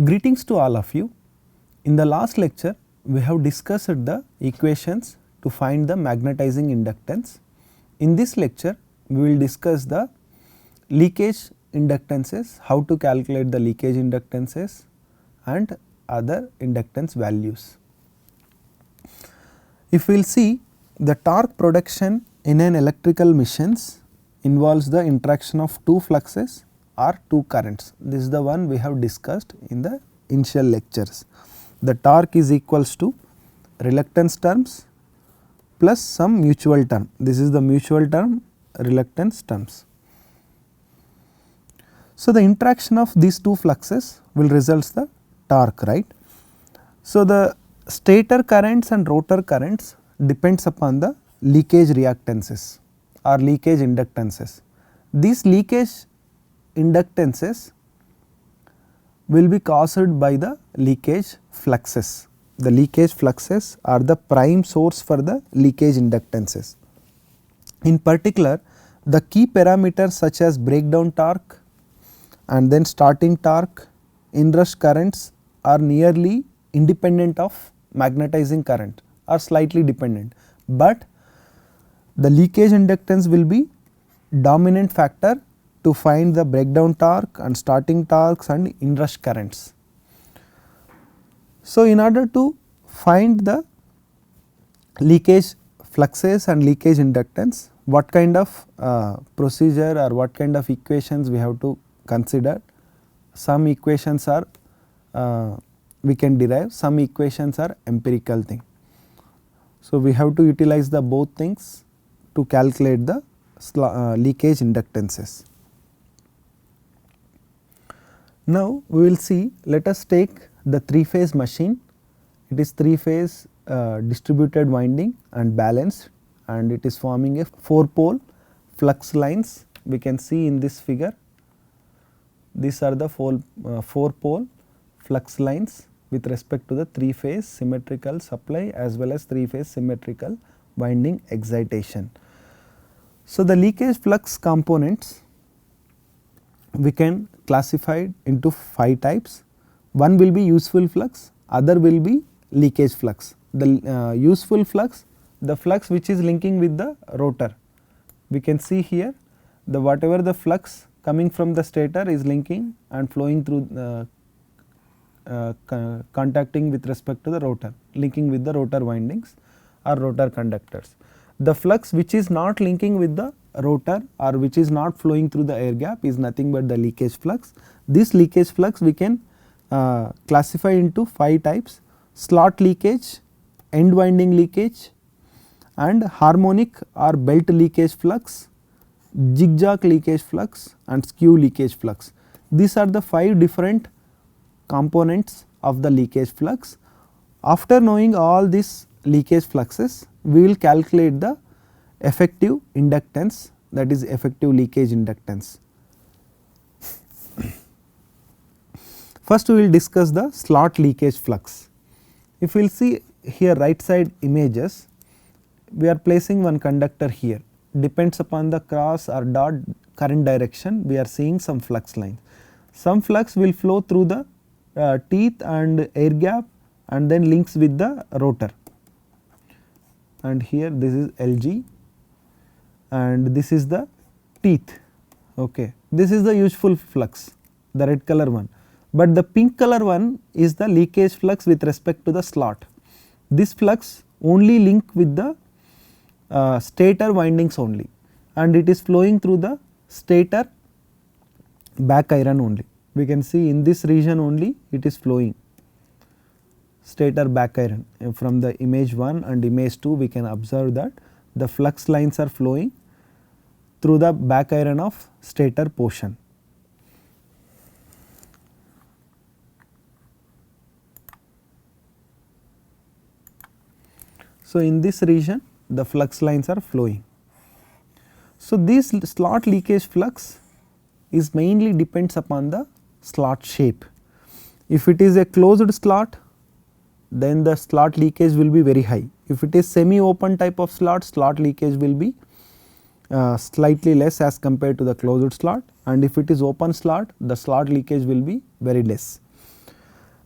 Greetings to all of you. In the last lecture, we have discussed the equations to find the magnetizing inductance. In this lecture, we will discuss the leakage inductances, how to calculate the leakage inductances and other inductance values. If we will see, the torque production in an electrical machines involves the interaction of two fluxes or two currents. This is the one we have discussed in the initial lectures. The torque is equals to reluctance terms plus some mutual term. This is the mutual term, reluctance terms. So, the interaction of these two fluxes will result the torque, right. So, the stator currents and rotor currents depends upon the leakage reactances or leakage inductances. These leakage inductances will be caused by the leakage fluxes. The leakage fluxes are the prime source for the leakage inductances. In particular, the key parameters such as breakdown torque and then starting torque, inrush currents are nearly independent of magnetizing current or slightly dependent, but the leakage inductance will be dominant factor to find the breakdown torque and starting torques and inrush currents. So, in order to find the leakage fluxes and leakage inductance, what kind of procedure or what kind of equations we have to consider? Some equations are we can derive, some equations are empirical thing. So, we have to utilize the both things to calculate the leakage inductances. Now, we will see, let us take the 3-phase machine. It is 3-phase distributed winding and balanced, and it is forming a 4-pole flux lines. We can see in this figure, these are the 4-pole flux lines with respect to the 3-phase symmetrical supply as well as 3-phase symmetrical winding excitation. So, the leakage flux components we can classify into 5 types. One will be useful flux, other will be leakage flux. The useful flux, the flux which is linking with the rotor. We can see here the whatever the flux coming from the stator is linking and flowing through contacting with respect to the rotor, linking with the rotor windings or rotor conductors. The flux which is not linking with the rotor or which is not flowing through the air gap is nothing but the leakage flux. This leakage flux we can classify into 5 types: slot leakage, end winding leakage, and harmonic or belt leakage flux, zigzag leakage flux and skew leakage flux. These are the 5 different components of the leakage flux. After knowing all these leakage fluxes, we will calculate the effective inductance, that is effective leakage inductance. First we will discuss the slot leakage flux. If we will see here right side images, we are placing one conductor here, depends upon the cross or dot current direction, we are seeing some flux lines. Some flux will flow through the teeth and air gap and then links with the rotor, and here this is LG and this is the teeth. Okay. This is the useful flux, the red color one, but the pink color one is the leakage flux with respect to the slot. This flux only link with the stator windings only, and it is flowing through the stator back iron only. We can see in this region only it is flowing, stator back iron. From the image 1 and image 2 we can observe that the flux lines are flowing through the back iron of stator portion. So, in this region the flux lines are flowing. So, this slot leakage flux is mainly depends upon the slot shape. If it is a closed slot, then the slot leakage will be very high. If it is semi open type of slot, slot leakage will be slightly less as compared to the closed slot, and if it is open slot, the slot leakage will be very less.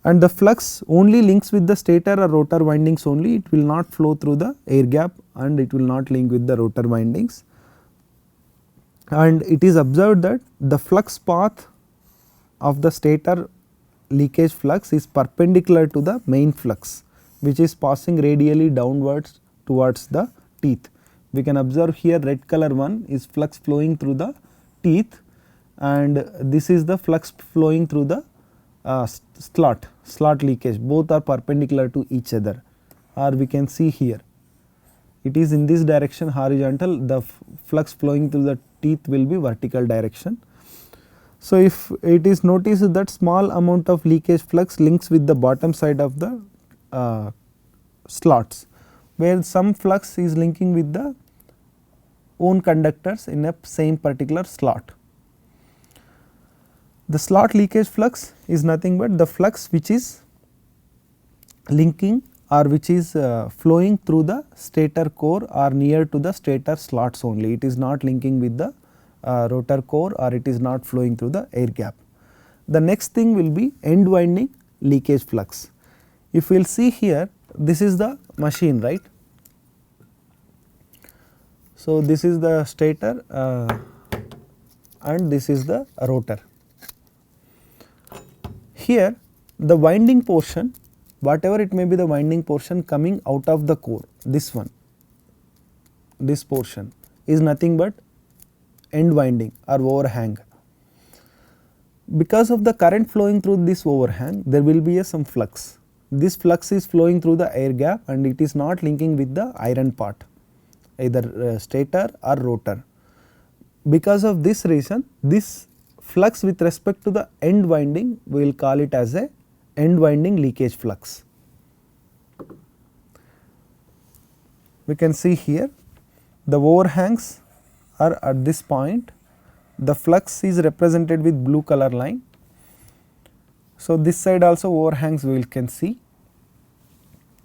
and the flux only links with the stator or rotor windings only, it will not flow through the air gap and it will not link with the rotor windings. And it is observed that the flux path of the stator leakage flux is perpendicular to the main flux, which is passing radially downwards towards the teeth. We can observe here red color one is flux flowing through the teeth, and this is the flux flowing through the slot leakage. Both are perpendicular to each other, or we can see here it is in this direction horizontal, the flux flowing through the teeth will be vertical direction. So, if it is noticed that small amount of leakage flux links with the bottom side of the slots, where some flux is linking with the own conductors in a same particular slot. The slot leakage flux is nothing but the flux which is linking or which is flowing through the stator core or near to the stator slots only. It is not linking with the rotor core, or it is not flowing through the air gap. The next thing will be end winding leakage flux. If we will see here, this is the machine, right. So, this is the stator and this is the rotor. Here the winding portion, whatever it may be, the winding portion coming out of the core, this one, this portion is nothing but end winding or overhang. Because of the current flowing through this overhang, there will be some flux. This flux is flowing through the air gap and it is not linking with the iron part, either stator or rotor. Because of this reason, this flux with respect to the end winding, we will call it as a end winding leakage flux. We can see here the overhangs are at this point, the flux is represented with blue color line. So, this side also overhangs we can see,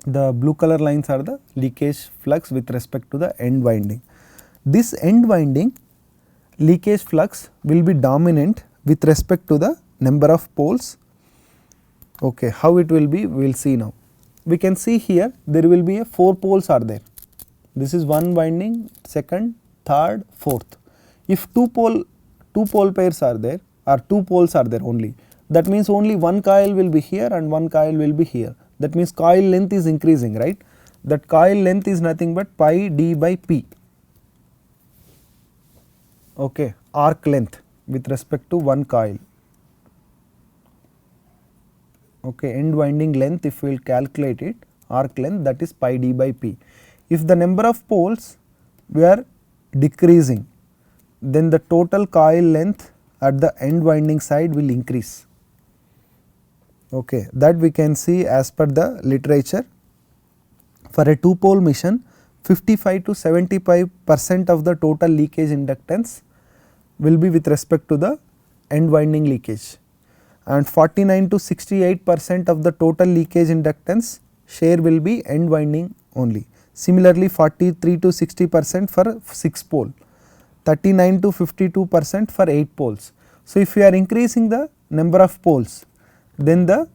the blue color lines are the leakage flux with respect to the end winding. This end winding leakage flux will be dominant with respect to the number of poles. Okay, how it will be, we will see now. We can see here there will be a 4 poles are there. This is one winding, second, third, fourth. If two pole pairs are there or 2 poles are there only, that means only one coil will be here and one coil will be here. That means coil length is increasing, right. That coil length is nothing but pi d by p. Okay, arc length with respect to one coil. Okay, end winding length, if we will calculate it, arc length, that is pi d by p. If the number of poles we are decreasing, then the total coil length at the end winding side will increase. Okay, that we can see as per the literature. For a 2 pole machine, 55 to 75% of the total leakage inductance will be with respect to the end winding leakage, and 49 to 68% of the total leakage inductance share will be end winding only. Similarly, 43 to 60% for 6 pole, 39 to 52% for 8 poles. So, if we are increasing the number of poles, then the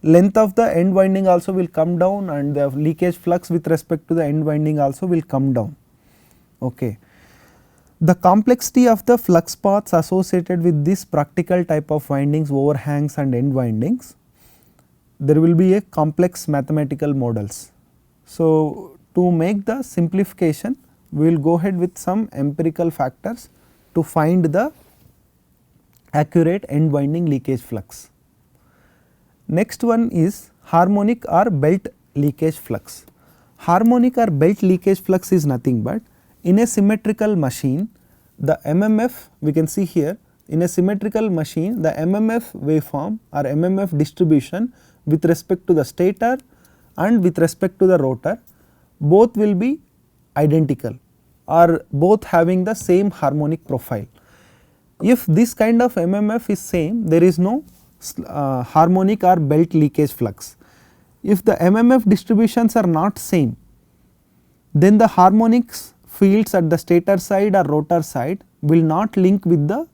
length of the end winding also will come down and the leakage flux with respect to the end winding also will come down. Okay. The complexity of the flux paths associated with this practical type of windings, overhangs and end windings, there will be a complex mathematical models. So, to make the simplification, we will go ahead with some empirical factors to find the accurate end winding leakage flux. Next one is harmonic or belt leakage flux. Harmonic or belt leakage flux is nothing but in a symmetrical machine, the MMF, we can see here, in a symmetrical machine the MMF waveform or MMF distribution with respect to the stator and with respect to the rotor, both will be identical or both having the same harmonic profile. If this kind of MMF is same, there is no harmonic or belt leakage flux. If the MMF distributions are not same, then the harmonics fields at the stator side or rotor side will not link with the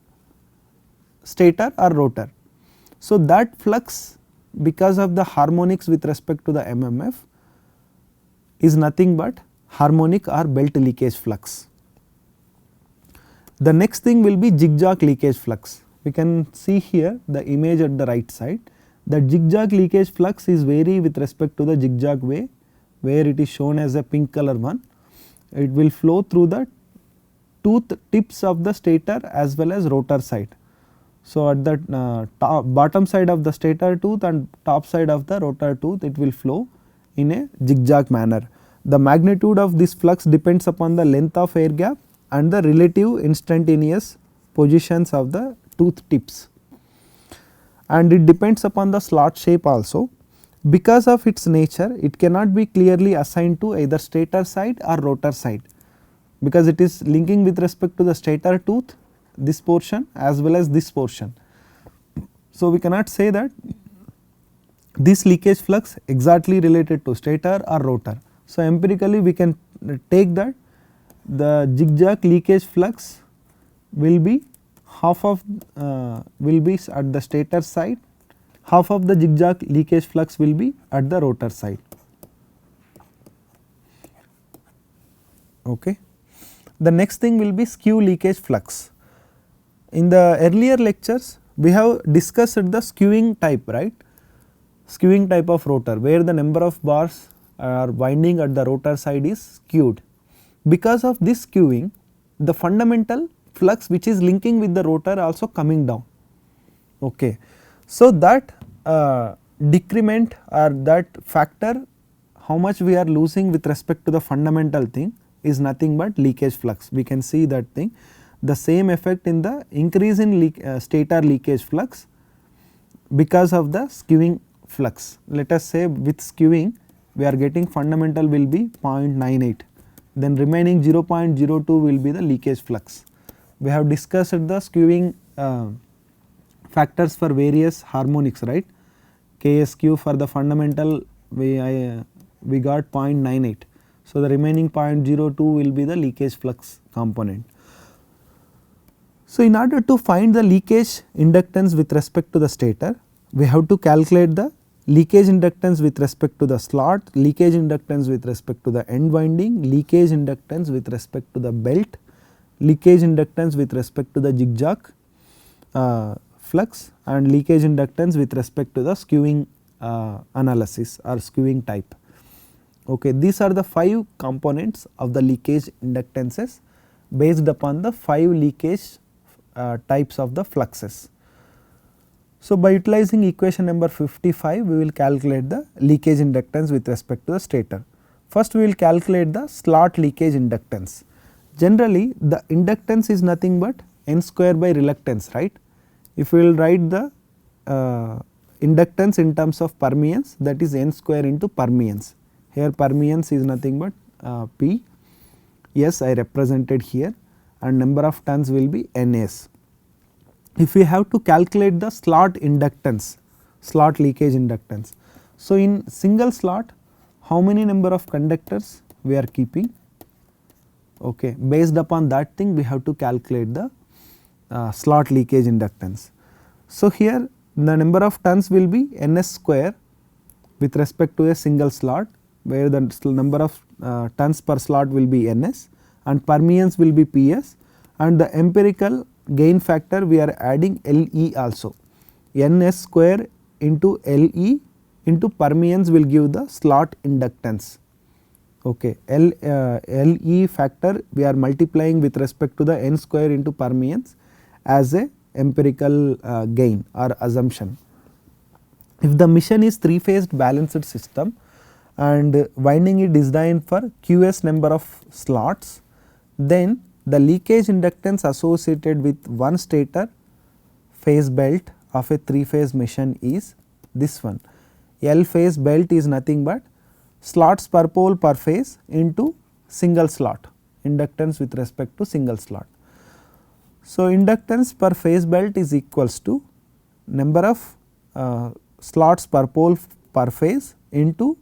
stator or rotor. So, that flux because of the harmonics with respect to the MMF is nothing but harmonic or belt leakage flux. The next thing will be zigzag leakage flux. We can see here the image at the right side. The zigzag leakage flux is vary with respect to the zigzag way, where it is shown as a pink color one. It will flow through the tooth tips of the stator as well as rotor side. So, at the bottom side of the stator tooth and top side of the rotor tooth, it will flow in a zigzag manner. The magnitude of this flux depends upon the length of air gap and the relative instantaneous positions of the tooth tips, and it depends upon the slot shape also. Because of its nature, it cannot be clearly assigned to either stator side or rotor side, because it is linking with respect to the stator tooth, this portion as well as this portion. So, we cannot say that this leakage flux exactly related to stator or rotor. So, empirically we can take that the zigzag leakage flux will be half of will be at the stator side, half of the zigzag leakage flux will be at the rotor side. Okay. The next thing will be skew leakage flux. In the earlier lectures we have discussed the skewing type, right, skewing type of rotor, where the number of bars or winding at the rotor side is skewed. Because of this skewing, the fundamental flux which is linking with the rotor also coming down. Okay. So, that decrement or that factor how much we are losing with respect to the fundamental thing is nothing but leakage flux. We can see that thing, the same effect in the increase in stator leakage flux because of the skewing flux. Let us say with skewing we are getting fundamental will be 0.98, then remaining 0.02 will be the leakage flux. We have discussed the skewing factors for various harmonics, right. KSQ for the fundamental we got 0.98. So, the remaining 0.02 will be the leakage flux component. So, in order to find the leakage inductance with respect to the stator, we have to calculate the leakage inductance with respect to the slot, leakage inductance with respect to the end winding, leakage inductance with respect to the belt, leakage inductance with respect to the zigzag flux, and leakage inductance with respect to the skewing analysis or skewing type. Okay, these are the 5 components of the leakage inductances based upon the 5 leakage types of the fluxes. So, by utilizing equation number 55, we will calculate the leakage inductance with respect to the stator. First, we will calculate the slot leakage inductance. Generally, the inductance is nothing but n square by reluctance, right. If we will write the inductance in terms of permeance, that is n square into permeance. Here permeance is nothing but P, yes, I represented here, and number of turns will be Ns. If we have to calculate the slot inductance, slot leakage inductance. So, in single slot how many number of conductors we are keeping, okay, based upon that thing we have to calculate the slot leakage inductance. So, here the number of turns will be Ns square with respect to a single slot, where the number of turns per slot will be Ns and permeance will be Ps, and the empirical gain factor we are adding Le also. Ns square into Le into permeance will give the slot inductance. Okay. Le factor we are multiplying with respect to the n square into permeance as a empirical gain or assumption. If the mission is 3-phased balanced system and winding is designed for QS number of slots, then the leakage inductance associated with one stator phase belt of a 3-phase machine is this one. L phase belt is nothing but slots per pole per phase into single slot, inductance with respect to single slot. So, inductance per phase belt is equals to number of slots per pole per phase into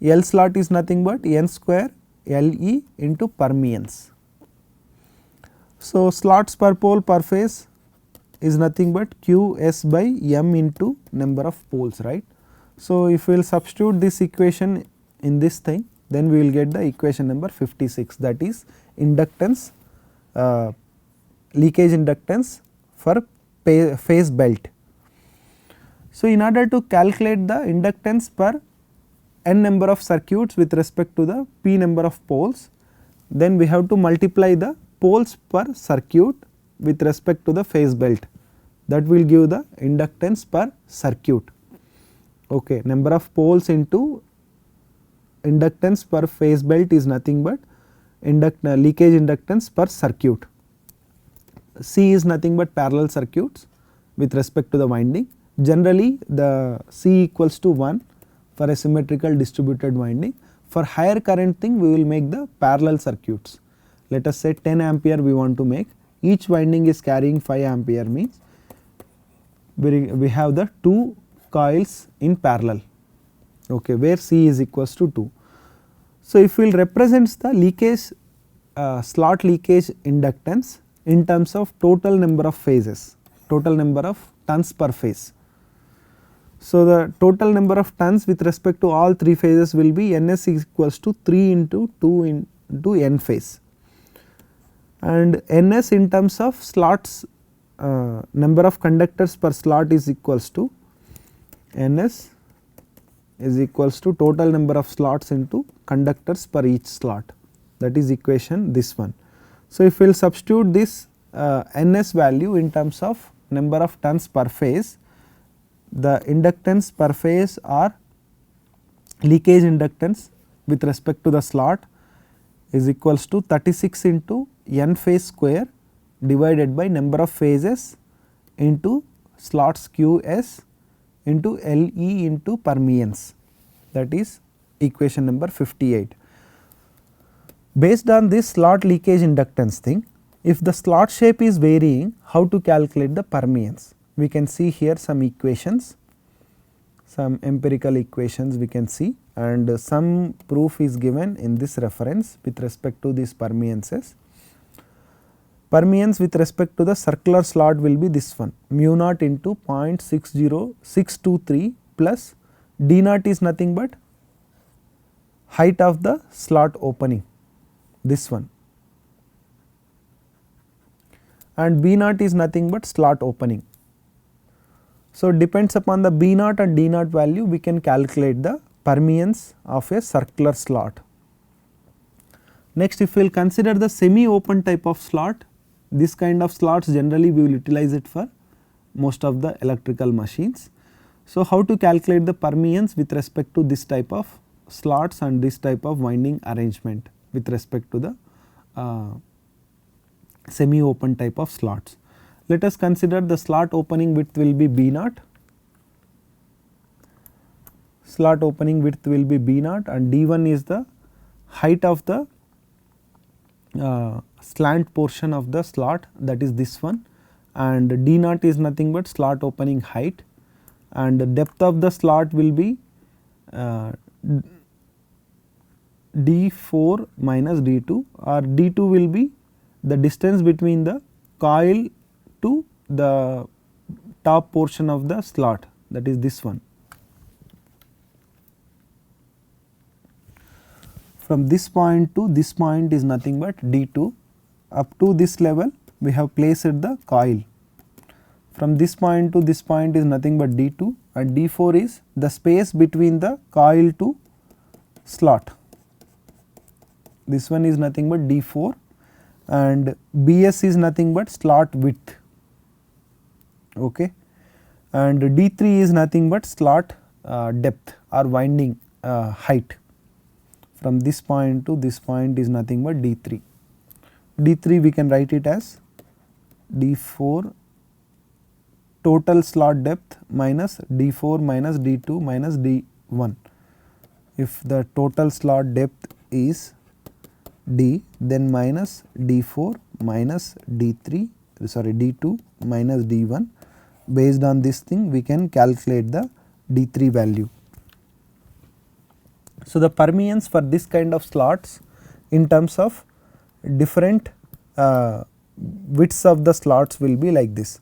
L slot is nothing but n square Le into permeance. So, slots per pole per phase is nothing but Qs by m into number of poles, right. So, if we will substitute this equation in this thing, then we will get the equation number 56, that is inductance, leakage inductance for phase belt. So, in order to calculate the inductance per n number of circuits with respect to the p number of poles, then we have to multiply the poles per circuit with respect to the phase belt, that will give the inductance per circuit. Okay. Number of poles into inductance per phase belt is nothing but leakage inductance per circuit. C is nothing but parallel circuits with respect to the winding. Generally the C equals to 1 for a symmetrical distributed winding. For higher current thing we will make the parallel circuits. Let us say 10 ampere we want to make, each winding is carrying 5 ampere, means we have the 2 coils in parallel, okay, where C is equals to 2. So, if we will represent the leakage slot leakage inductance in terms of total number of phases, total number of turns per phase. So, the total number of turns with respect to all 3 phases will be Ns is equals to 3 into 2 into n phase, and Ns in terms of slots, number of conductors per slot is equals to Ns is equals to total number of slots into conductors per each slot, that is equation this one. So, if we will substitute this Ns value in terms of number of turns per phase, the inductance per phase or leakage inductance with respect to the slot is equals to 36 into n phase square divided by number of phases into slots Qs into Le into permeance, that is equation number 58. Based on this slot leakage inductance thing, if the slot shape is varying, how to calculate the permeance? We can see here some equations, some empirical equations we can see, and some proof is given in this reference with respect to these permeances. Permeance with respect to the circular slot will be this one, mu naught into 0.60623 plus d naught is nothing but height of the slot opening, this one, and b naught is nothing but slot opening. So, depends upon the b naught and d naught value, we can calculate the permeance of a circular slot. Next, if we will consider the semi open type of slot, this kind of slots generally we will utilize it for most of the electrical machines. So, how to calculate the permeance with respect to this type of slots and this type of winding arrangement with respect to the semi open type of slots. Let us consider the slot opening width will be b naught, slot opening width will be b naught, and d1 is the height of the slant portion of the slot, that is this one, and d naught is nothing but slot opening height, and the depth of the slot will be d4 minus d2, or d2 will be the distance between the coil to the top portion of the slot, that is this one. From this point to this point is nothing but d2, up to this level we have placed the coil. From this point to this point is nothing but d2, and d4 is the space between the coil to slot, this one is nothing but d4, and bs is nothing but slot width, okay, and d3 is nothing but slot depth or winding height. From this point to this point is nothing but d3. d3 we can write it as d4 total slot depth minus d4 minus d2 minus d1. If the total slot depth is d, then minus d4 minus d3 d2 minus d1. Based on this thing we can calculate the d3 value. So, the permeance for this kind of slots in terms of different widths of the slots will be like this.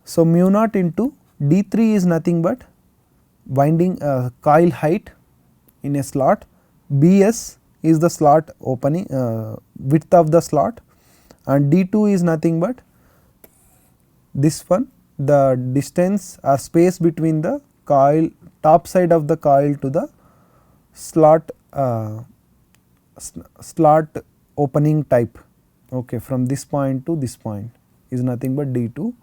So, mu naught into d3 is nothing but winding coil height in a slot, Bs is the slot opening width of the slot, and d2 is nothing but this one, the distance or space between the coil top side of the coil to the slot slot opening type, okay, from this point to this point is nothing but d2,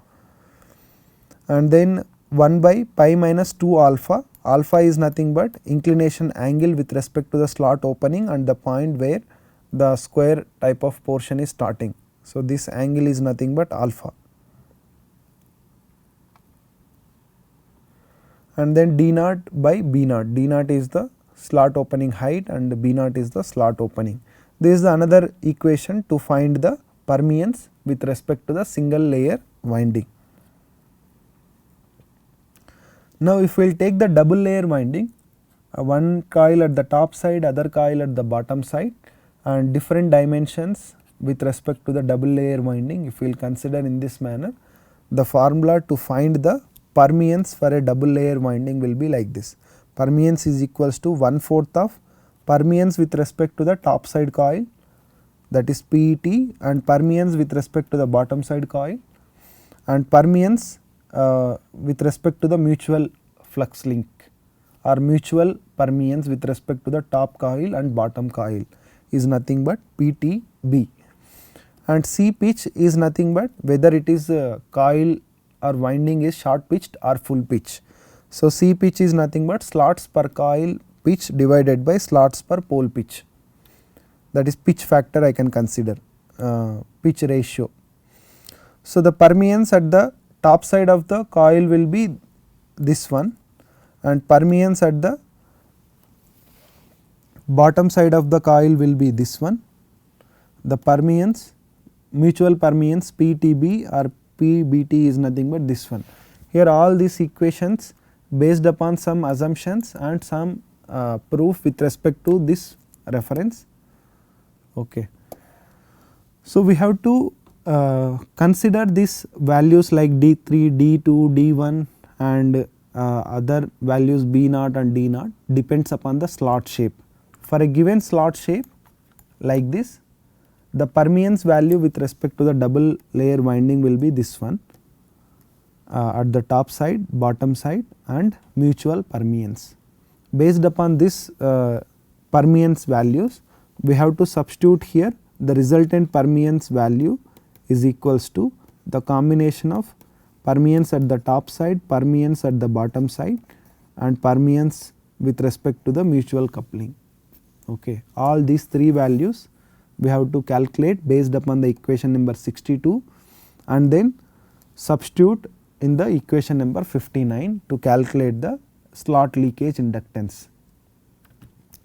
and then 1 by pi minus 2 alpha, alpha is nothing but inclination angle with respect to the slot opening and the point where the square type of portion is starting. So, this angle is nothing but alpha, and then d naught by b naught, d naught is the slot opening height and b naught is the slot opening. This is another equation to find the permeance with respect to the single layer winding. Now, if we will take the double layer winding, one coil at the top side, other coil at the bottom side, and different dimensions with respect to the double layer winding, if we will consider in this manner, the formula to find the permeance for a double layer winding will be like this. Permeance is equals to 1/4 of permeance with respect to the top side coil, that is PET, and permeance with respect to the bottom side coil, and permeance with respect to the mutual flux link or mutual permeance with respect to the top coil and bottom coil is nothing but PTB, and C pitch is nothing but whether it is coil or winding is short pitched or full pitch. So, C pitch is nothing but slots per coil pitch divided by slots per pole pitch, that is pitch factor I can consider, pitch ratio. So, the permeance at the top side of the coil will be this one, and permeance at the bottom side of the coil will be this one. The permeance, mutual permeance PTB or PBT is nothing but this one. Here all these equations based upon some assumptions and some proof with respect to this reference. Okay. So, we have to consider these values like D3, D2, D1 and other values B0 and D0 depends upon the slot shape. For a given slot shape like this, the permeance value with respect to the double layer winding will be this one at the top side, bottom side and mutual permeance. Based upon this permeance values, we have to substitute here the resultant permeance value is equals to the combination of permeance at the top side, permeance at the bottom side and permeance with respect to the mutual coupling. Okay. All these three values we have to calculate based upon the equation number 62 and then substitute in the equation number 59 to calculate the slot leakage inductance.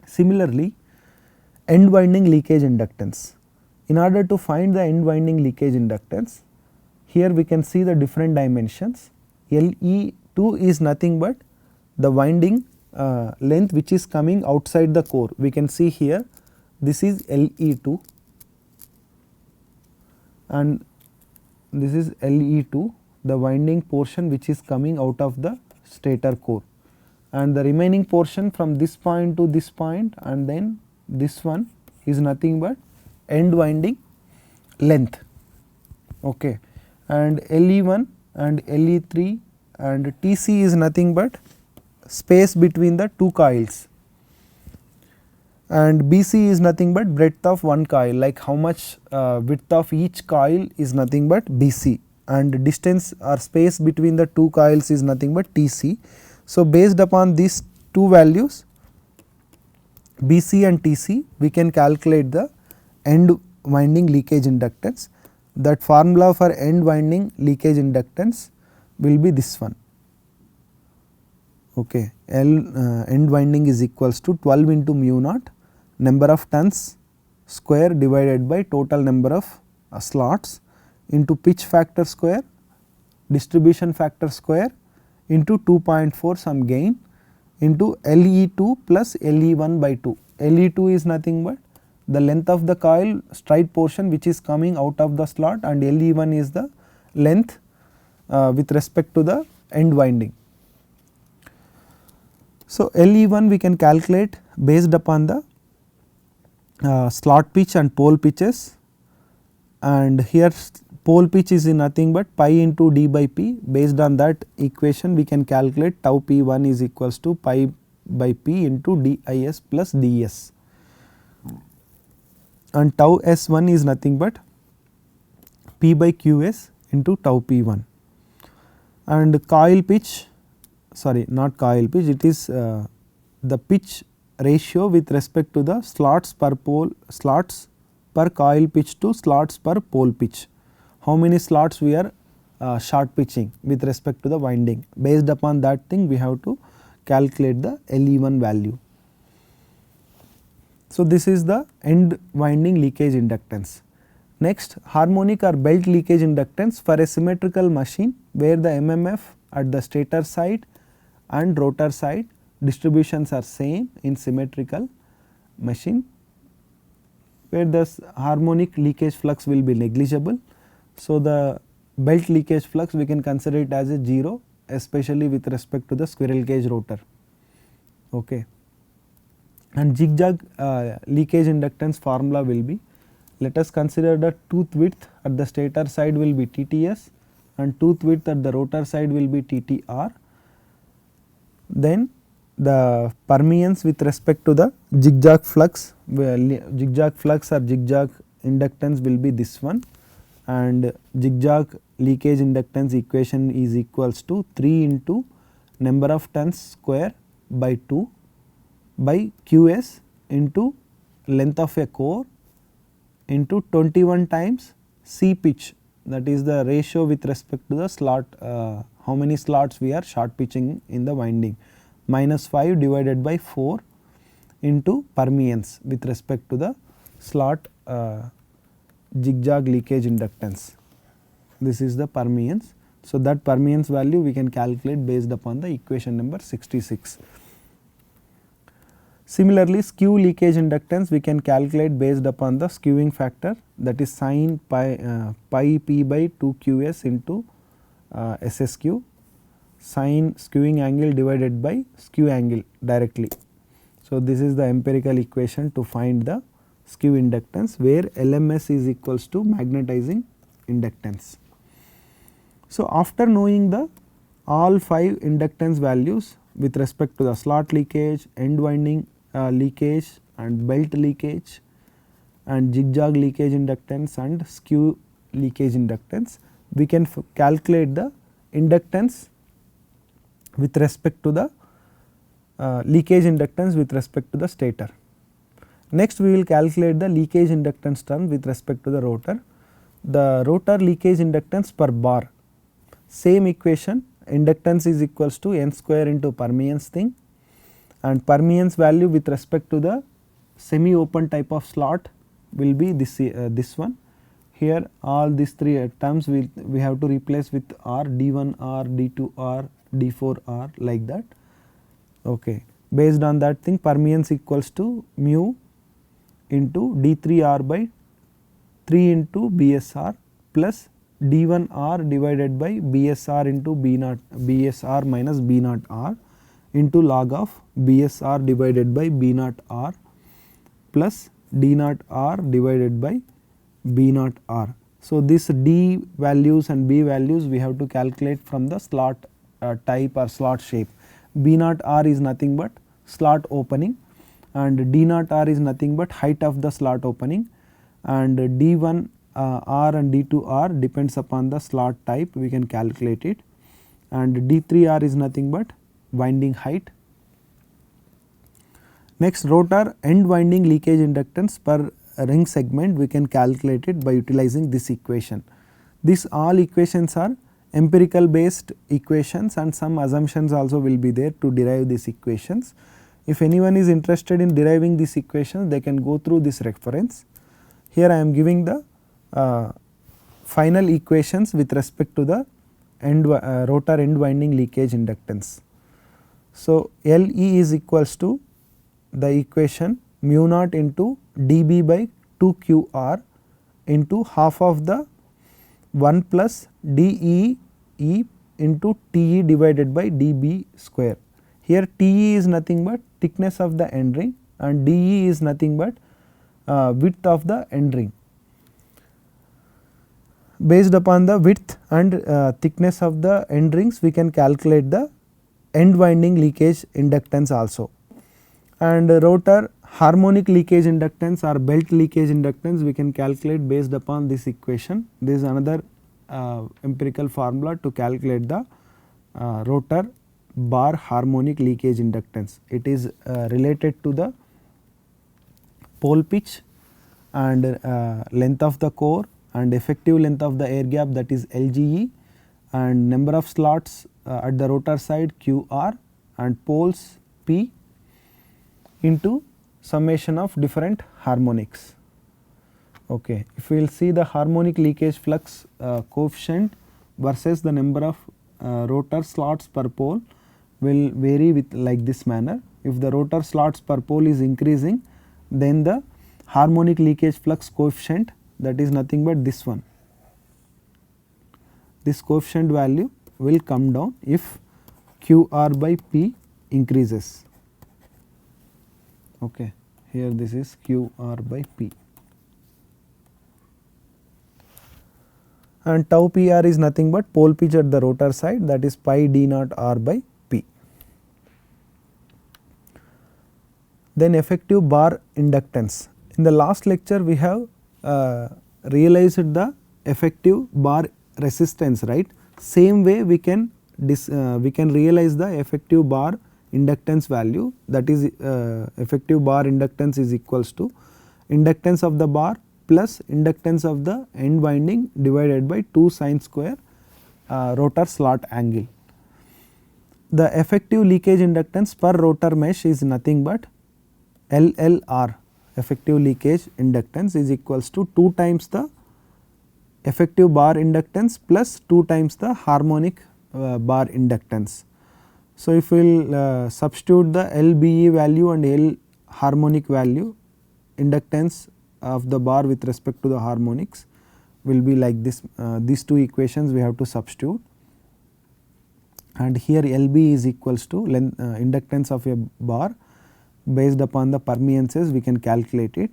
Similarly, end winding leakage inductance. In order to find the end winding leakage inductance, here we can see the different dimensions. LE2 is nothing but the winding length which is coming outside the core. We can see here this is LE2 and this is LE2, the winding portion which is coming out of the stator core, and the remaining portion from this point to this point and then this one is nothing but end winding length. Okay. And LE1 and LE3 and TC is nothing but space between the two coils, and BC is nothing but breadth of one coil, like how much width of each coil is nothing but BC, and distance or space between the two coils is nothing but TC. So, based upon these two values BC and TC, we can calculate the end winding leakage inductance. That formula for end winding leakage inductance will be this one. Okay. End winding is equals to 12 into mu naught number of turns square divided by total number of slots into pitch factor square, distribution factor square into 2.4 some gain into LE2 plus LE1 by 2. LE2 is nothing but the length of the coil straight portion which is coming out of the slot, and LE1 is the length with respect to the end winding. So, LE1 we can calculate based upon the slot pitch and pole pitches, and here pole pitch is nothing but pi into d by p. Based on that equation we can calculate tau p1 is equals to pi by p into dis plus ds, and tau s1 is nothing but p by qs into tau p1. And coil pitch, sorry not coil pitch, it is the pitch ratio with respect to the slots per pole, slots per coil pitch to slots per pole pitch. How many slots we are short pitching with respect to the winding. Based upon that thing we have to calculate the LE1 value. So, this is the end winding leakage inductance. Next, harmonic or belt leakage inductance for a symmetrical machine where the MMF at the stator side and rotor side distributions are same in symmetrical machine, where the harmonic leakage flux will be negligible. So, the belt leakage flux we can consider it as a 0, especially with respect to the squirrel cage rotor. Okay. And zigzag leakage inductance formula will be, let us consider the tooth width at the stator side will be TTS and tooth width at the rotor side will be TTR. Then the permeance with respect to the zigzag flux or zigzag inductance will be this one, and zigzag leakage inductance equation is equals to 3 into number of turns square by 2 by Qs into length of a core into 21 times C pitch, that is the ratio with respect to the slot, how many slots we are short pitching in the winding, minus 5 divided by 4 into permeance with respect to the slot zigzag leakage inductance. This is the permeance. So, that permeance value we can calculate based upon the equation number 66. Similarly, skew leakage inductance we can calculate based upon the skewing factor, that is sin pi p by 2 qs into SSQ, sin skewing angle divided by skew angle directly. So, this is the empirical equation to find the skew inductance, where LMS is equals to magnetizing inductance. So, after knowing the all 5 inductance values with respect to the slot leakage, end winding leakage and belt leakage and zigzag leakage inductance and skew leakage inductance, we can calculate the inductance with respect to the leakage inductance with respect to the stator. Next, we will calculate the leakage inductance term with respect to the rotor. The rotor leakage inductance per bar, same equation, inductance is equals to n square into permeance thing, and permeance value with respect to the semi open type of slot will be this one. Here all these 3 terms we have to replace with R, D1 R, D2 R, D4 R, like that. Okay. Based on that thing, permeance equals to mu into D3 R by 3 into BSR plus D1 R divided by BSR into BSR minus B naught R into log of BSR divided by B naught R plus D naught R divided by B naught R. So, this D values and B values we have to calculate from the slot type or slot shape. B naught R is nothing but slot opening, and D naught R is nothing but height of the slot opening, and D1 R and D2 R depends upon the slot type, we can calculate it, and D3 R is nothing but winding height. Next, rotor end winding leakage inductance per ring segment we can calculate it by utilizing this equation. These all equations are empirical based equations, and some assumptions also will be there to derive these equations. If anyone is interested in deriving these equations, they can go through this reference. Here I am giving the final equations with respect to the rotor end winding leakage inductance. So, LE is equals to the equation mu naught into dB by 2QR into half of the 1 plus dE E into TE divided by dB square. Here TE is nothing but thickness of the end ring and DE is nothing but width of the end ring. Based upon the width and thickness of the end rings, we can calculate the end winding leakage inductance also. And rotor harmonic leakage inductance or belt leakage inductance we can calculate based upon this equation. This is another empirical formula to calculate the rotor bar harmonic leakage inductance. It is related to the pole pitch and length of the core and effective length of the air gap, that is LGE, and number of slots at the rotor side QR and poles P into summation of different harmonics. Okay. If we will see the harmonic leakage flux coefficient versus the number of rotor slots per pole will vary with like this manner. If the rotor slots per pole is increasing, then the harmonic leakage flux coefficient, that is nothing but this one. This coefficient value will come down if QR by P increases. Okay. Here this is QR by P. And tau PR is nothing but pole pitch at the rotor side, that is pi d naught R by P. Then effective bar inductance. In the last lecture we have realized the effective bar resistance, right. Same way we can realize the effective bar inductance value, that is effective bar inductance is equals to inductance of the bar plus inductance of the end winding divided by 2 sin square rotor slot angle. The effective leakage inductance per rotor mesh is nothing but LLR, effective leakage inductance, is equals to 2 times the effective bar inductance plus 2 times the harmonic bar inductance. So, if we will substitute the LBE value and L harmonic value, inductance of the bar with respect to the harmonics will be like this. These two equations we have to substitute, and here LB is equals to inductance of a bar based upon the permeances we can calculate it,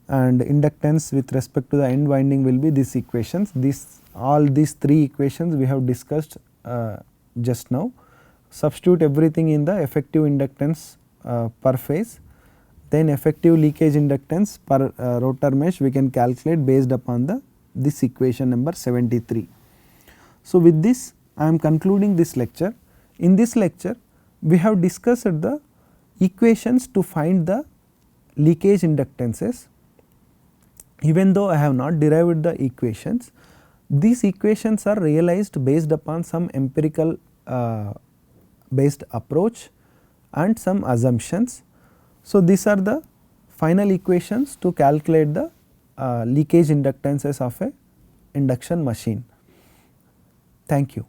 and inductance with respect to the end winding will be these equations. All these 3 equations we have discussed just now. Substitute everything in the effective inductance per phase, then effective leakage inductance per rotor mesh we can calculate based upon this equation number 73. So, with this I am concluding this lecture. In this lecture we have discussed the equations to find the leakage inductances. Even though I have not derived the equations, these equations are realized based upon some empirical based approach and some assumptions. So, these are the final equations to calculate the leakage inductances of a induction machine. Thank you.